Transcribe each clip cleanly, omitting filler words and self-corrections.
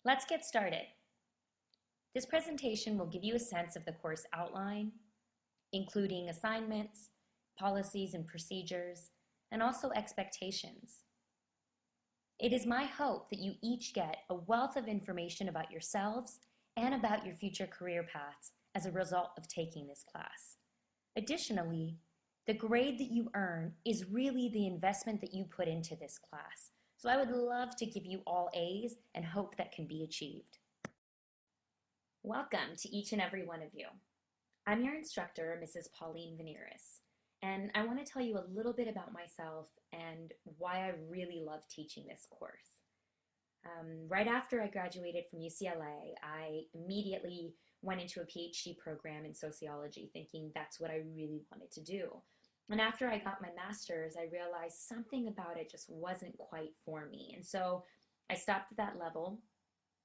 Let's get started. This presentation will give you a sense of the course outline, including assignments, policies and procedures, and also expectations. It is my hope that you each get a wealth of information about yourselves and about your future career paths as a result of taking this class. Additionally, the grade that you earn is really the investment that you put into this class. So I would love to give you all A's and hope that can be achieved. Welcome to each and every one of you. I'm your instructor, Mrs. Pauline Veneris, and I want to tell you a little bit about myself and why I really love teaching this course. Right after I graduated from UCLA, I immediately went into a PhD program in sociology, thinking that's what I really wanted to do. And after I got my master's, I realized something about it just wasn't quite for me. And so I stopped at that level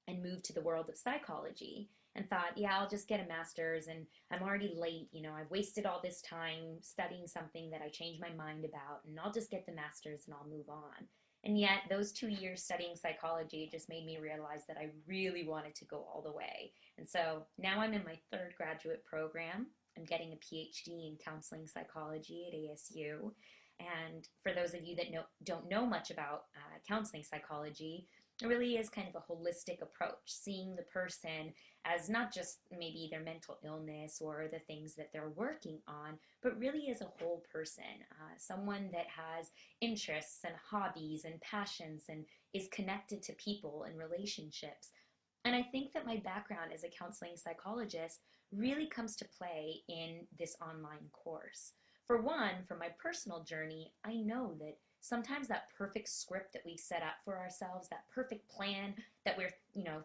and moved to the world of psychology and thought, yeah, I'll just get a master's and I'm already late. I've wasted all this time studying something that I changed my mind about, and I'll just get the master's and I'll move on. And yet, those 2 years studying psychology just made me realize that I really wanted to go all the way. And so now I'm in my third graduate program. I'm getting a PhD in counseling psychology at ASU. And for those of you that don't know much about counseling psychology, it really is kind of a holistic approach, seeing the person as not just maybe their mental illness or the things that they're working on, but really as a whole person, someone that has interests and hobbies and passions and is connected to people and relationships. And I think that my background as a counseling psychologist really comes to play in this online course. For one, for my personal journey, I know that sometimes that perfect script that we've set up for ourselves, that perfect plan that we're,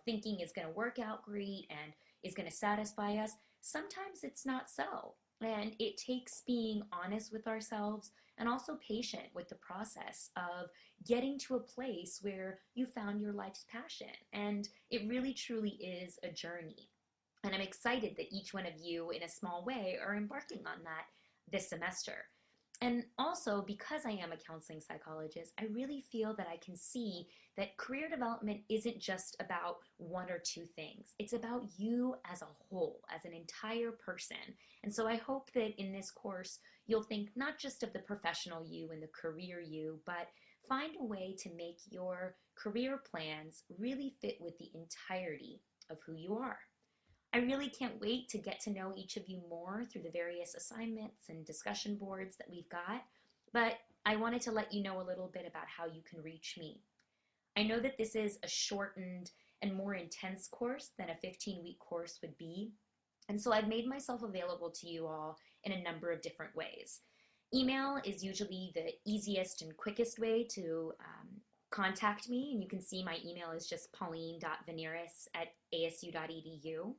thinking is going to work out great and is going to satisfy us, sometimes it's not so. And it takes being honest with ourselves and also patient with the process of getting to a place where you found your life's passion. And it really truly is a journey. And I'm excited that each one of you, in a small way, are embarking on that this semester. And also, because I am a counseling psychologist, I really feel that I can see that career development isn't just about one or two things. It's about you as a whole, as an entire person. And so I hope that in this course, you'll think not just of the professional you and the career you, but find a way to make your career plans really fit with the entirety of who you are. I really can't wait to get to know each of you more through the various assignments and discussion boards that we've got, but I wanted to let you know a little bit about how you can reach me. I know that this is a shortened and more intense course than a 15-week course would be, and so I've made myself available to you all in a number of different ways. Email is usually the easiest and quickest way to contact me, and you can see my email is just pauline.veneris@asu.edu.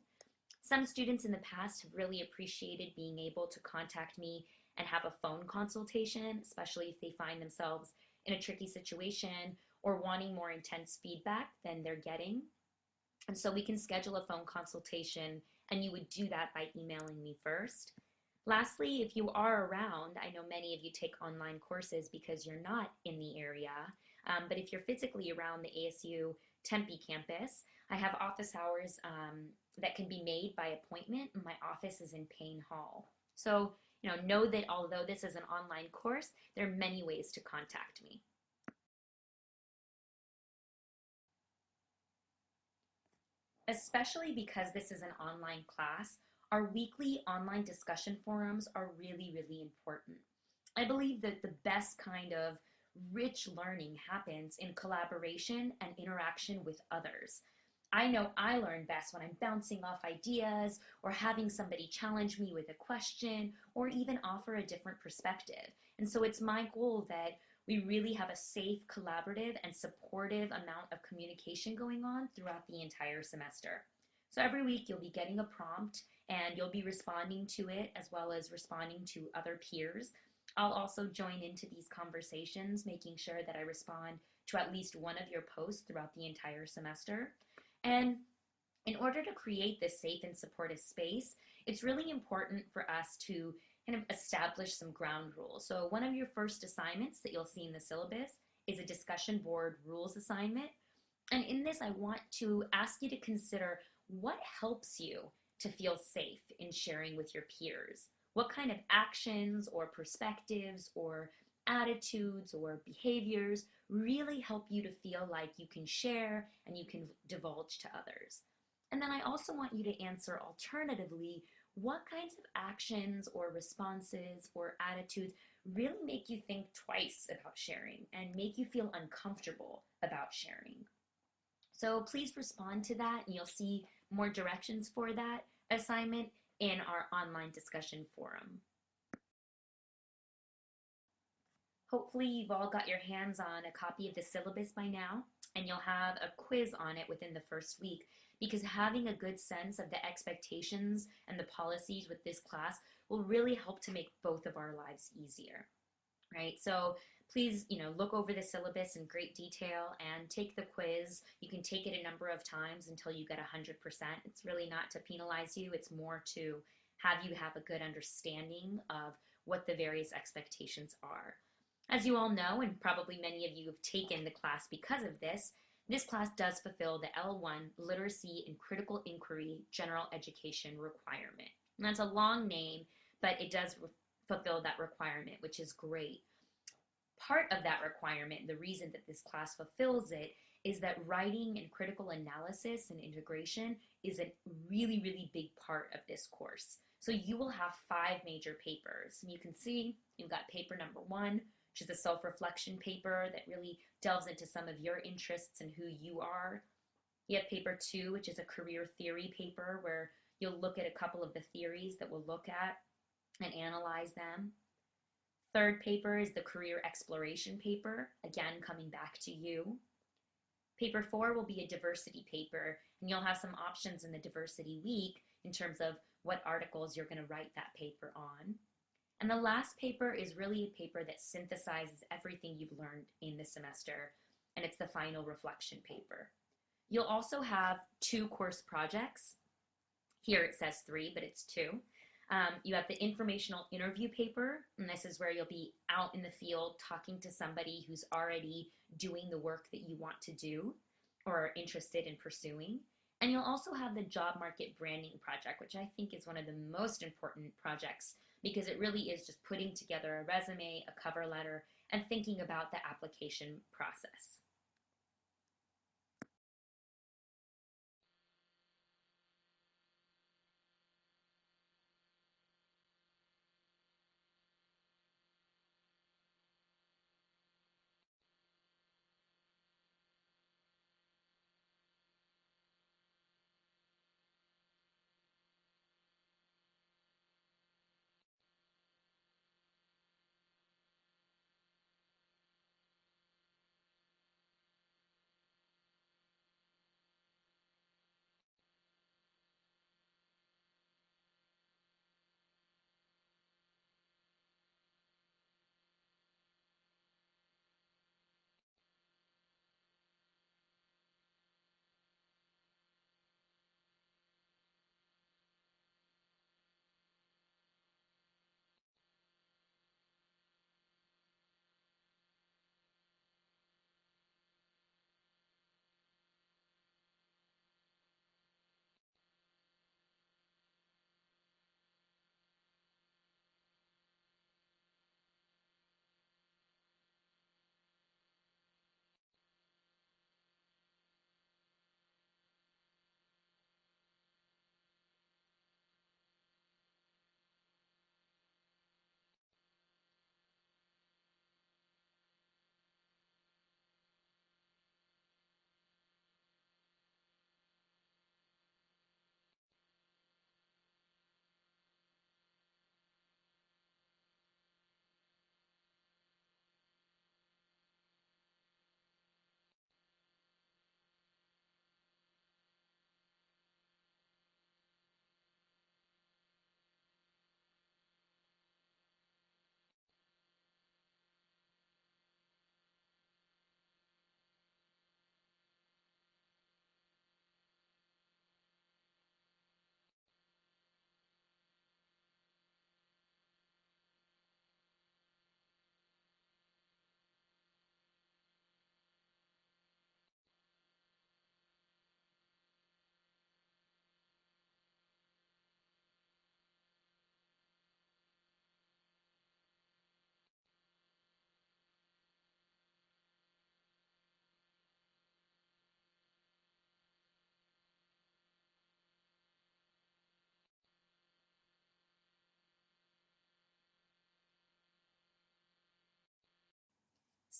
Some students in the past have really appreciated being able to contact me and have a phone consultation, especially if they find themselves in a tricky situation or wanting more intense feedback than they're getting. And so we can schedule a phone consultation, and you would do that by emailing me first. Lastly, if you are around, I know many of you take online courses because you're not in the area, but if you're physically around the ASU Tempe campus, I have office hours that can be made by appointment. My office is in Payne Hall. So, know that although this is an online course, there are many ways to contact me. Especially because this is an online class, our weekly online discussion forums are really, really important. I believe that the best kind of rich learning happens in collaboration and interaction with others. I know I learn best when I'm bouncing off ideas or having somebody challenge me with a question or even offer a different perspective. And so it's my goal that we really have a safe, collaborative, and supportive amount of communication going on throughout the entire semester. So every week you'll be getting a prompt and you'll be responding to it as well as responding to other peers. I'll also join into these conversations, making sure that I respond to at least one of your posts throughout the entire semester. And in order to create this safe and supportive space, it's really important for us to kind of establish some ground rules. So one of your first assignments that you'll see in the syllabus is a discussion board rules assignment. And in this, I want to ask you to consider what helps you to feel safe in sharing with your peers. What kind of actions or perspectives or attitudes or behaviors really help you to feel like you can share and you can divulge to others. And then I also want you to answer alternatively, what kinds of actions or responses or attitudes really make you think twice about sharing and make you feel uncomfortable about sharing. So please respond to that, and you'll see more directions for that assignment in our online discussion forum. Hopefully you've all got your hands on a copy of the syllabus by now, and you'll have a quiz on it within the first week, because having a good sense of the expectations and the policies with this class will really help to make both of our lives easier, right? So please, look over the syllabus in great detail and take the quiz. You can take it a number of times until you get 100%. It's really not to penalize you. It's more to have you have a good understanding of what the various expectations are. As you all know, and probably many of you have taken the class because of this class does fulfill the L1 Literacy and Critical Inquiry General Education requirement. And that's a long name, but it does fulfill that requirement, which is great. Part of that requirement, the reason that this class fulfills it, is that writing and critical analysis and integration is a really, really big part of this course. So you will have 5 major papers. And you can see you've got paper number 1, which is a self-reflection paper that really delves into some of your interests and who you are. You have paper 2, which is a career theory paper where you'll look at a couple of the theories that we'll look at and analyze them. Third paper is the career exploration paper, again coming back to you. Paper 4 will be a diversity paper, and you'll have some options in the diversity week in terms of what articles you're going to write that paper on. And the last paper is really a paper that synthesizes everything you've learned in the semester, and it's the final reflection paper. You'll also have 2 course projects. Here it says 3, but it's 2. You have the informational interview paper, and this is where you'll be out in the field talking to somebody who's already doing the work that you want to do or are interested in pursuing. And you'll also have the job market branding project, which I think is one of the most important projects because it really is just putting together a resume, a cover letter, and thinking about the application process.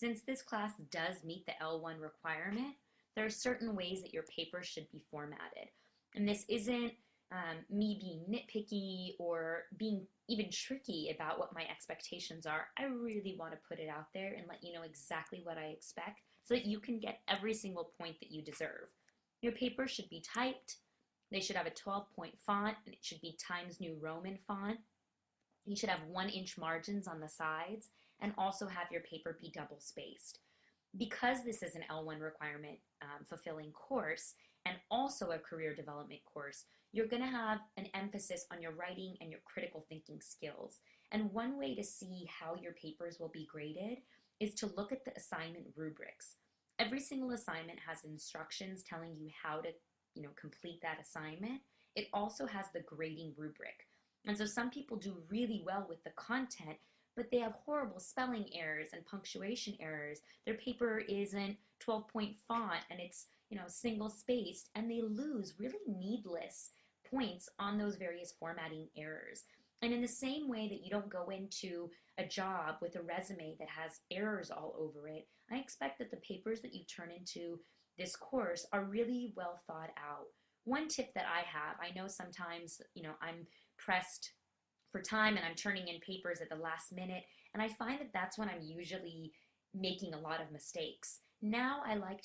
Since this class does meet the L1 requirement, there are certain ways that your paper should be formatted. And this isn't me being nitpicky or being even tricky about what my expectations are. I really want to put it out there and let you know exactly what I expect so that you can get every single point that you deserve. Your paper should be typed. They should have a 12-point font, and it should be Times New Roman font. You should have 1-inch margins on the sides, and also have your paper be double spaced. Because this is an L1 requirement fulfilling course and also a career development course, you're going to have an emphasis on your writing and your critical thinking skills. And one way to see how your papers will be graded is to look at the assignment rubrics. Every single assignment has instructions telling you how to, complete that assignment. It also has the grading rubric. And so some people do really well with the content, but they have horrible spelling errors and punctuation errors. Their paper isn't 12-point font and it's, single spaced, and they lose really needless points on those various formatting errors. And in the same way that you don't go into a job with a resume that has errors all over it, I expect that the papers that you turn into this course are really well thought out. One tip that I have, I know sometimes, I'm pressed for time and I'm turning in papers at the last minute, and I find that that's when I'm usually making a lot of mistakes. Now I like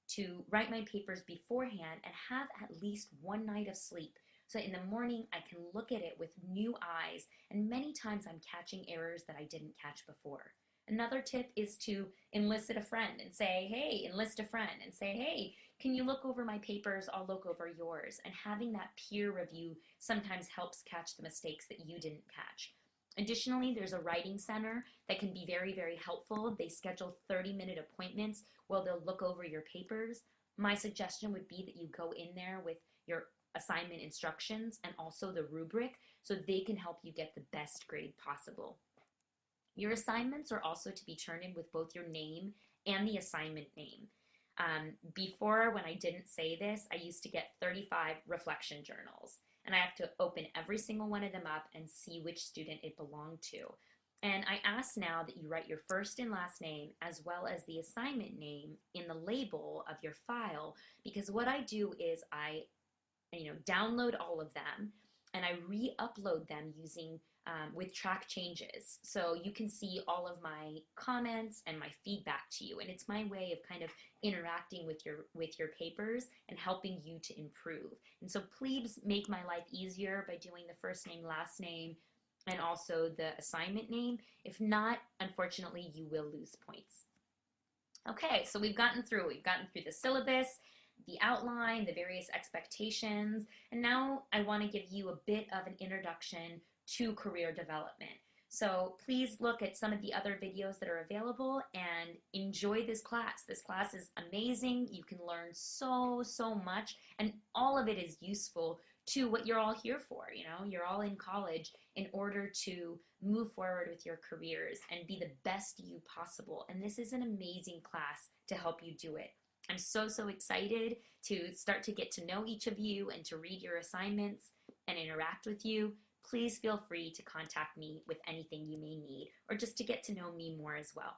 to write my papers beforehand and have at least one night of sleep. So in the morning, I can look at it with new eyes, and many times I'm catching errors that I didn't catch before. Another tip is to enlist a friend and say, hey, enlist a friend and say, hey, can you look over my papers? I'll look over yours. And having that peer review sometimes helps catch the mistakes that you didn't catch. Additionally, there's a writing center that can be very, very helpful. They schedule 30-minute appointments where they'll look over your papers. My suggestion would be that you go in there with your assignment instructions and also the rubric so they can help you get the best grade possible. Your assignments are also to be turned in with both your name and the assignment name. Before, when I didn't say this, I used to get 35 reflection journals, and I have to open every single one of them up and see which student it belonged to. And I ask now that you write your first and last name as well as the assignment name in the label of your file, because what I do is I download all of them and I re-upload them using with track changes. So you can see all of my comments and my feedback to you. And it's my way of kind of interacting with your papers and helping you to improve. And so please make my life easier by doing the first name, last name, and also the assignment name. If not, unfortunately, you will lose points. Okay, so we've gotten through the syllabus, the outline, the various expectations, and now I want to give you a bit of an introduction to career development. So please look at some of the other videos that are available and enjoy this class. This class is amazing. You can learn so much, and all of it is useful to what you're all here for. You're all in college in order to move forward with your careers and be the best you possible. And this is an amazing class to help you do it. I'm so excited to start to get to know each of you and to read your assignments and interact with you. Please feel free to contact me with anything you may need or just to get to know me more as well.